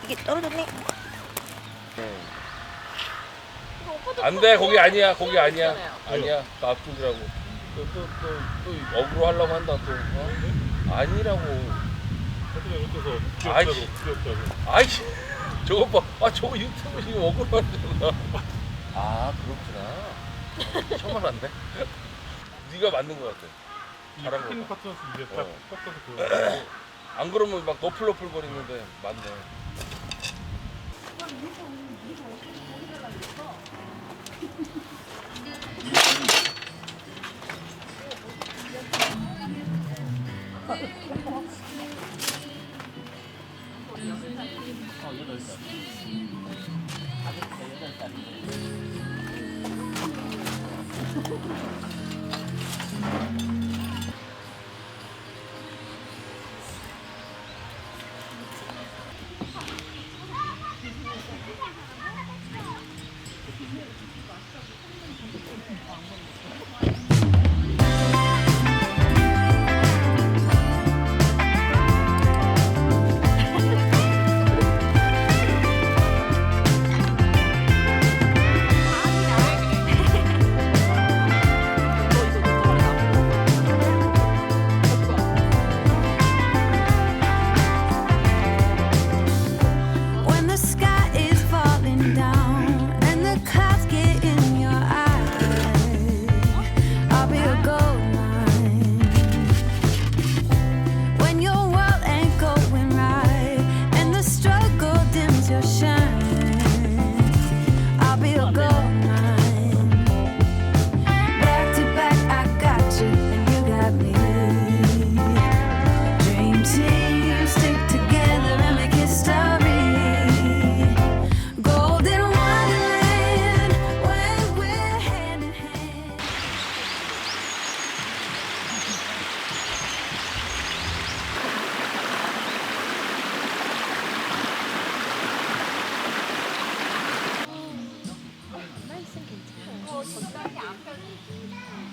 이게 떨어졌네. 안돼, 거기 아니야, 거기 아니야. 아니야, 그 앞쪽이라고. 또 어그로 하려고 한다 또. 어? 아니라고. 아이, 저거 봐. 아, 저거 유튜브 지금 어그로 하잖아. 아, 그렇구나. 처음 알았네. 네가 맞는 것 같아. 잘한 거 같아. 안 그러면 막 너플너플 거리는데 맞네.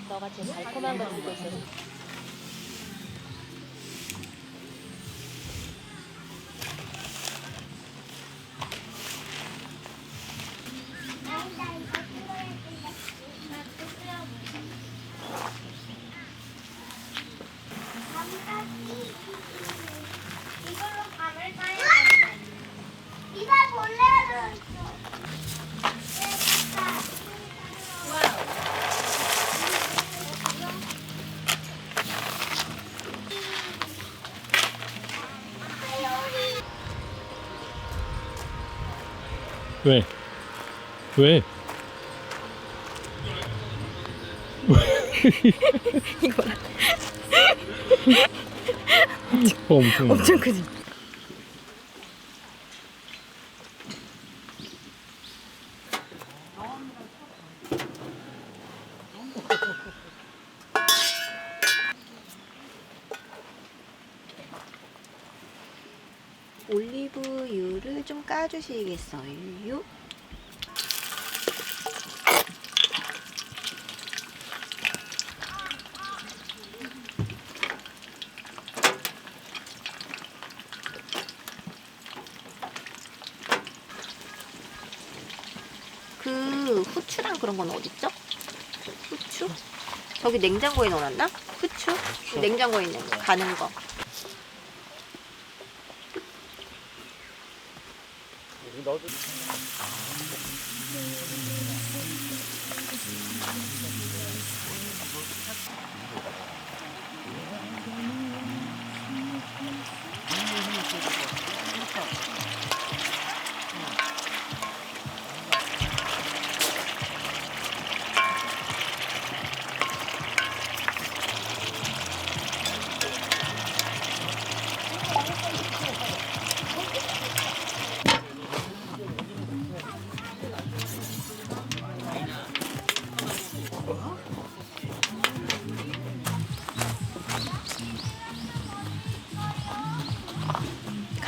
너가 제일 달콤한 거 들고 있어. 왜? 왜? 이거라. 엄청 크지? 올리브유를 좀 까주시겠어요? 그 후추랑 그런 건 어딨죠? 후추? 저기 냉장고에 넣어놨나? 후추? 냉장고에 있는 거, 가는 거.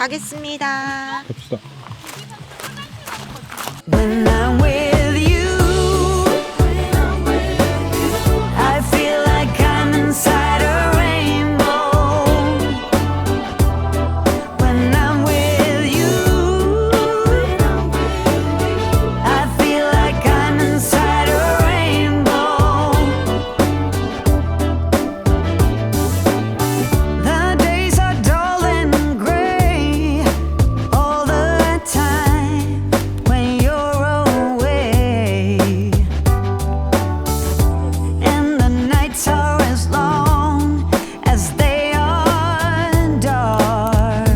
가겠습니다. 갑시다. When I'm with you, I feel like I'm inside a rainbow. When I'm with you, I feel like I'm inside a rainbow. The days are dull and gray all the time when you're away, and the nights are as long as they are dark.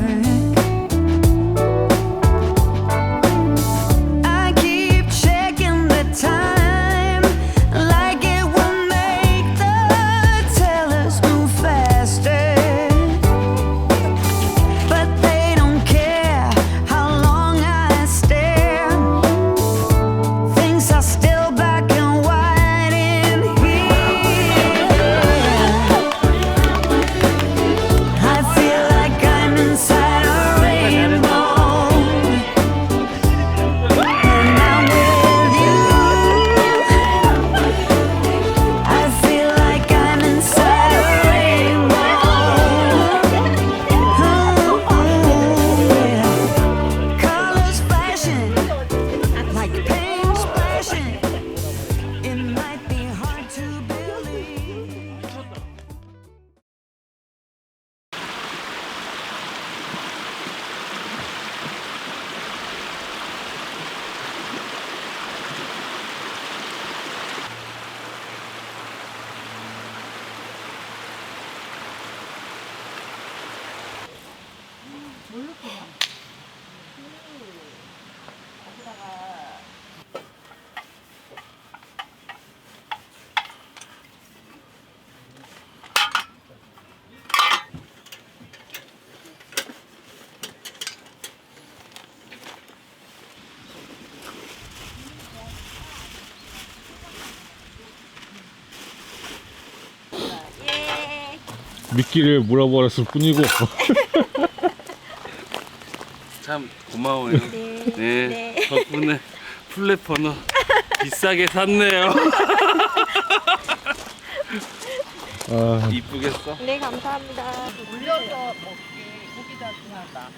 I keep checking the time like it will make the tellers move faster, but they don't care how long I stare. Things are still black and white in here. I feel like I'm inside a rainbow. When I'm with you, I feel like I'm inside a rainbow. Yeah. Colors flashing like paint splashing. It might be hard to believe. 예. 미끼를 물어버렸을 뿐이고. 참 고마워요. 네, 덕분에 플랫버너 비싸게 샀네요. 아, 이쁘겠어? 네, 감사합니다. 올려서 먹기 고기가 중요하다.